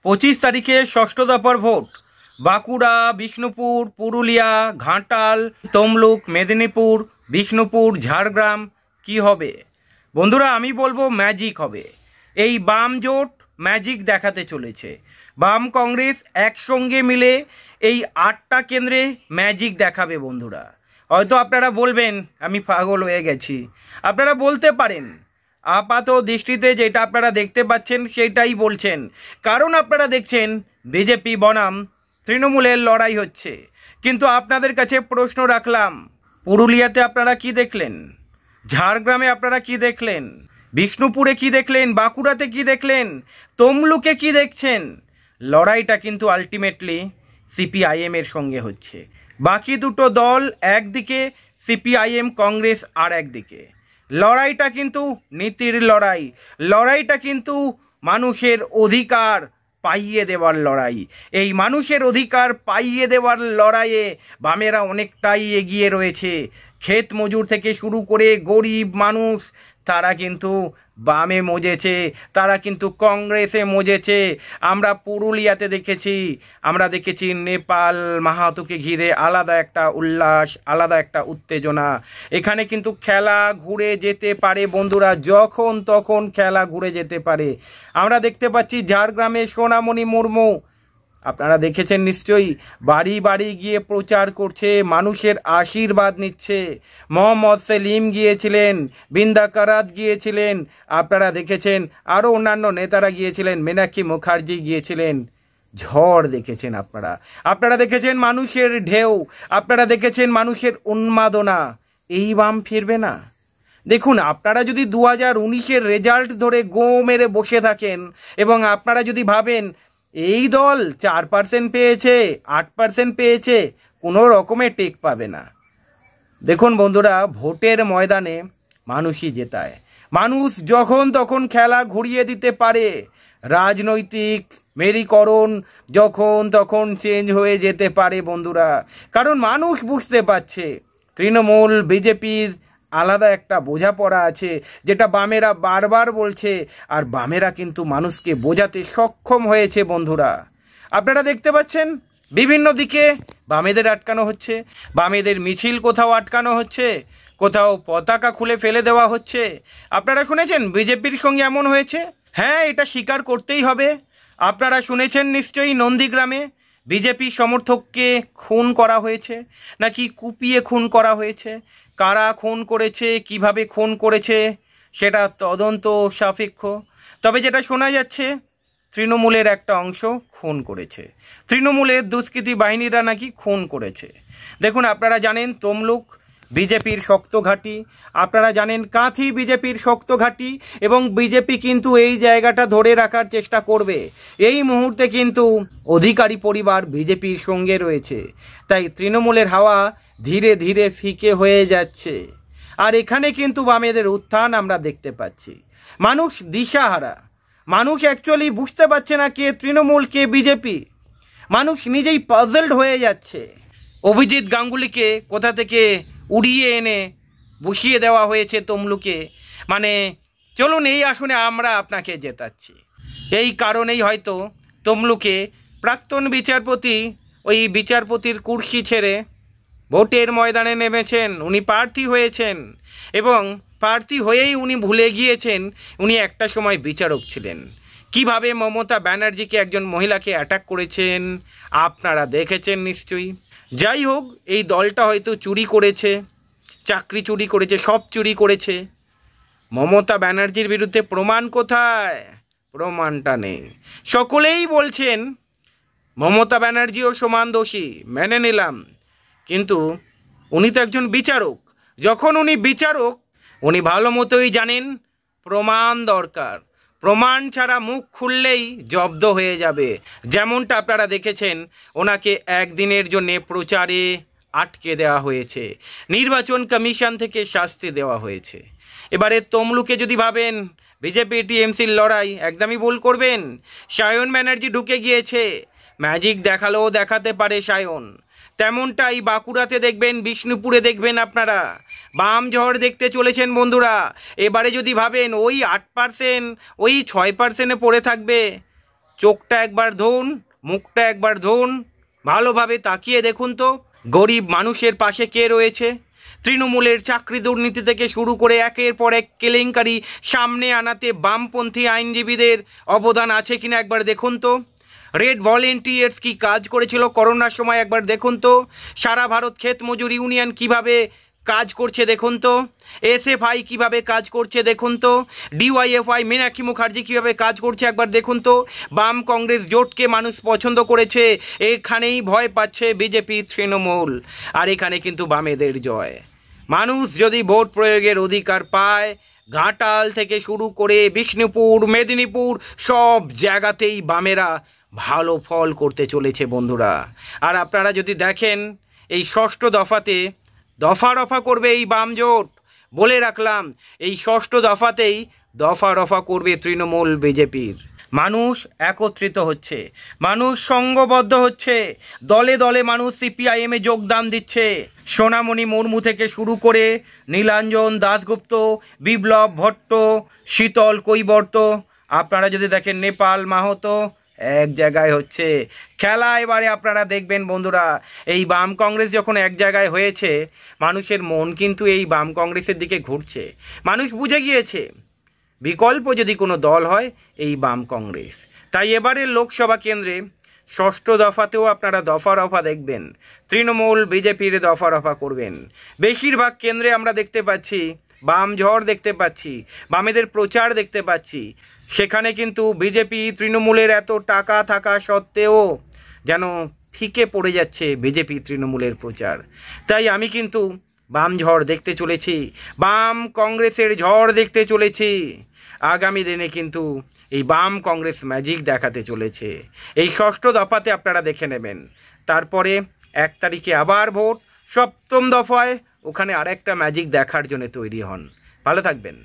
25 তারিখে ষষ্ঠ দফার ভোট। বাঁকুড়া, বিষ্ণুপুর, পুরুলিয়া, ঘাটাল, তমলুক, মেদিনীপুর, বিষ্ণুপুর, ঝাড়গ্রাম কি হবে বন্ধুরা? আমি বলবো ম্যাজিক হবে। এই বাম জোট ম্যাজিক দেখাতে চলেছে। বাম কংগ্রেস একসঙ্গে মিলে এই 8টা কেন্দ্রে ম্যাজিক দেখাবে বন্ধুরা। হয়তো আপনারা বলবেন আমি পাগল হয়ে গেছি, আপনারা বলতে পারেন। আপাত দৃষ্টিতে যেটা আপনারা দেখতে পাচ্ছেন সেটাই বলছেন, কারণ আপনারা দেখছেন বিজেপি বনাম তৃণমূলের লড়াই হচ্ছে। কিন্তু আপনাদের কাছে প্রশ্ন রাখলাম, পুরুলিয়াতে আপনারা কি দেখলেন? ঝাড়গ্রামে আপনারা কি দেখলেন? বিষ্ণুপুরে কি দেখলেন? বাঁকুড়াতে কি দেখলেন? তমলুকে কি দেখছেন? লড়াইটা কিন্তু আলটিমেটলি সিপিআইএম এর সঙ্গে হচ্ছে। বাকি দুটো দল একদিকে, সিপিআইএম কংগ্রেস আর একদিকে। লড়াইটা কিন্তু নীতির লড়াই, লড়াইটা কিন্তু মানুষের অধিকার পাইয়ে দেওয়ার লড়াই। এই মানুষের অধিকার পাইয়ে দেওয়ার লড়াইয়ে বামেরা অনেকটাই এগিয়ে রয়েছে। ক্ষেত মজুর থেকে শুরু করে গরিব মানুষ তারা কিন্তু বামে মজেছে, তারা কিন্তু কংগ্রেসে মজেছে। আমরা পুরুলিয়াতে দেখেছি, আমরা দেখেছি নেপাল মাহাতোকে ঘিরে আলাদা একটা উল্লাস, আলাদা একটা উত্তেজনা। এখানে কিন্তু খেলা ঘুরে যেতে পারে বন্ধুরা, যখন তখন খেলা ঘুরে যেতে পারে। আমরা দেখতে পাচ্ছি ঝাড়গ্রামে সোনামণি মুর্মু, আপনারা দেখেছেন নিশ্চয়ই, বাড়ি বাড়ি গিয়ে প্রচার করছে, মানুষের আশীর্বাদ নিচ্ছে। মোহাম্মদ সেলিম গিয়েছিলেন, বৃন্দা কারাত গিয়েছিলেন, আপনারা দেখেছেন আরও অন্যান্য নেতারা গিয়েছিলেন, মীনাক্ষী মুখার্জি গিয়েছিলেন। ঝড় দেখেছেন আপনারা, আপনারা দেখেছেন মানুষের ঢেউ, আপনারা দেখেছেন মানুষের উন্মাদনা। এই বাম ফিরবে না? দেখুন, আপনারা যদি 2019-এর রেজাল্ট ধরে গো মেরে বসে থাকেন এবং আপনারা যদি ভাবেন এই দল 4% পেয়েছে, 8% পেয়েছে, কোনো রকমে টেক পাবে না। দেখুন বন্ধুরা, ভোটের ময়দানে মানুষই জেতায়। মানুষ যখন তখন খেলা ঘুরিয়ে দিতে পারে। রাজনৈতিক মেরুকরণ যখন তখন চেঞ্জ হয়ে যেতে পারে বন্ধুরা, কারণ মানুষ বুঝতে পারছে তৃণমূল বিজেপির আলাদা একটা বোঝাপড়া আছে, যেটা বামেরা বারবার বলছে, আর বামেরা কিন্তু মানুষকে বোঝাতে সক্ষম হয়েছে বন্ধুরা। আপনারা দেখতে পাচ্ছেন বিভিন্ন দিকে বামেদের আটকানো হচ্ছে, বামেদের মিছিল কোথাও আটকানো হচ্ছে, কোথাও পতাকা খুলে ফেলে দেওয়া হচ্ছে। আপনারা শুনেছেন বিজেপির সঙ্গে এমন হয়েছে? হ্যাঁ, এটা স্বীকার করতেই হবে। আপনারা শুনেছেন নিশ্চয়ই নন্দীগ্রামে বিজেপি সমর্থককে খুন করা হয়েছে, নাকি কুপিয়ে খুন করা হয়েছে। কারা খুন করেছে, কিভাবে খুন করেছে সেটা তদন্ত সাপেক্ষ। তবে যেটা শোনা যাচ্ছে তৃণমূলের একটা অংশ খুন করেছে, তৃণমূলের দুষ্কৃতী বাহিনীরা নাকি খুন করেছে। দেখুন, আপনারা জানেন তমলুক বিজেপির শক্ত ঘাঁটি, আপনারা জানেন কাঁথি বিজেপির শক্ত ঘাঁটি, এবং বিজেপি কিন্তু এই জায়গাটা ধরে রাখার চেষ্টা করবে। এই মুহূর্তে কিন্তু অধিকারী পরিবার বিজেপির সঙ্গে রয়েছে, তাই তৃণমূলের হাওয়া ধীরে ধীরে ফিকে হয়ে যাচ্ছে। আর এখানে কিন্তু বামেদের উত্থান আমরা দেখতে পাচ্ছি। মানুষ দিশাহারা, মানুষ অ্যাকচুয়ালি বুঝতে পারছে না কে তৃণমূল কে বিজেপি। মানুষ নিজেই পাজলড হয়ে যাচ্ছে। অভিজিৎ গাঙ্গুলিকে কোথা থেকে উড়িয়ে এনে বসিয়ে দেওয়া হয়েছে তমলুকে, মানে চলুন এই আসনে আমরা আপনাকে জেতাচ্ছি। এই কারণেই হয়তো তমলুকে প্রাক্তন বিচারপতি ওই বিচারপতির কুর্সি ছেড়ে ভোটের ময়দানে নেমেছেন। উনি প্রার্থী হয়েছেন, এবং প্রার্থী হয়েই উনি ভুলে গিয়েছেন উনি একটা সময় বিচারক ছিলেন। কিভাবে মমতা ব্যানার্জিকে একজন মহিলাকে অ্যাটাক করেছেন আপনারা দেখেছেন নিশ্চয়ই। যাই হোক, এই দলটা হয়তো চুরি করেছে, চাকরি চুরি করেছে, সব চুরি করেছে। মমতা ব্যানার্জির বিরুদ্ধে প্রমাণ কোথায়? প্রমাণটা নেই। সকলেই বলছেন মমতা ব্যানার্জিও সমান দোষী, মেনে নিলাম, কিন্তু উনি তো একজন বিচারক। যখন উনি বিচারক, উনি ভালো মতোই জানেন প্রমাণ দরকার। প্রমাণ ছাড়া মুখ খুললেই জব্দ হয়ে যাবে। যেমনটা আপনারা দেখেছেন, ওনাকে একদিনের জন্য প্রচারে আটকে দেওয়া হয়েছে, নির্বাচন কমিশন থেকে শাস্তি দেওয়া হয়েছে। এবারে তমলুকে যদি ভাবেন বিজেপি টিএমসির লড়াই, একদমই ভুল করবেন। সায়ন ব্যানার্জি ঢুকে গিয়েছে, ম্যাজিক দেখালেও দেখাতে পারে সায়ন। তেমনটাই বাঁকুড়াতে দেখবেন, বিষ্ণুপুরে দেখবেন। আপনারা বাম ঝড় দেখতে চলেছেন বন্ধুরা। এবারে যদি ভাবেন ওই 8%, ওই 6% পড়ে থাকবে, চোখটা একবার ধুন, মুখটা একবার ধুন, ভালোভাবে তাকিয়ে দেখুন তো গরিব মানুষের পাশে কে রয়েছে। তৃণমূলের চাকরি দুর্নীতি থেকে শুরু করে একের পর এক কেলেঙ্কারি সামনে আনাতে বামপন্থী আইনজীবীদের অবদান আছে কিনা একবার দেখুন তো। রেড ভলেন্টিয়ার্স কি কাজ করেছিল করোনার সময় একবার দেখুন তো। সারা ভারত ক্ষেত মজুর ইউনিয়ন কিভাবে কাজ করছে দেখুন তো। এসএফআই কিভাবে কাজ করছে দেখুন তো। ডিওয়াইএফআই মীনাক্ষী মুখার্জি কিভাবে কাজ করছে একবার দেখুন তো। বাম কংগ্রেস জোটকে মানুষ পছন্দ করেছে, এখানেই ভয় পাচ্ছে বিজেপি তৃণমূল, আর এখানে কিন্তু বামেদের জয়। মানুষ যদি ভোট প্রয়োগের অধিকার পায়, ঘাটাল থেকে শুরু করে বিষ্ণুপুর, মেদিনীপুর সব জায়গাতেই বামেরা ভালো ফল করতে চলেছে বন্ধুরা। আর আপনারা যদি দেখেন এই ষষ্ঠ দফাতে দফা রফা করবে এই বাম জোট, বলে রাখলাম এই ষষ্ঠ দফাতেই দফা রফা করবে তৃণমূল বিজেপির। মানুষ একত্রিত হচ্ছে, মানুষ সংঘবদ্ধ হচ্ছে, দলে দলে মানুষ সিপিআইএমে যোগদান দিচ্ছে। সোনামণি মুর্মু থেকে শুরু করে নীলাঞ্জন দাশগুপ্ত, বিপ্লব ভট্ট, শীতল কৈবর্ত, আপনারা যদি দেখেন নেপাল মাহাতো, এক জায়গায় হচ্ছে খেলা। এবারে আপনারা দেখবেন বন্ধুরা, এই বাম কংগ্রেস যখন এক জায়গায় হয়েছে, মানুষের মন কিন্তু এই বাম কংগ্রেসের দিকে ঘুরছে। মানুষ বুঝে গিয়েছে বিকল্প যদি কোনো দল হয় এই বাম কংগ্রেস। তাই এবারের লোকসভা কেন্দ্রে ষষ্ঠ দফাতেও আপনারা দফা রফা দেখবেন, তৃণমূল বিজেপির দফা রফা করবেন। বেশিরভাগ কেন্দ্রে আমরা দেখতে পাচ্ছি বাম ঝড় দেখতে পাচ্ছি, বামেদের প্রচার দেখতে পাচ্ছি। সেখানে কিন্তু বিজেপি তৃণমূলের এত টাকা থাকা সত্ত্বেও যেন ফিকে পড়ে যাচ্ছে বিজেপি তৃণমূলের প্রচার। তাই আমি কিন্তু বাম ঝড় দেখতে চলেছি, বাম কংগ্রেসের ঝড় দেখতে চলেছি। আগামী দিনে কিন্তু এই বাম কংগ্রেস ম্যাজিক দেখাতে চলেছে। এই ষষ্ঠ দফাতে আপনারা দেখে নেবেন, তারপরে 1 তারিখে আবার ভোট, সপ্তম দফায় ওখানে আরেকটা ম্যাজিক দেখার জন্য তৈরি হন। ভালো থাকবেন।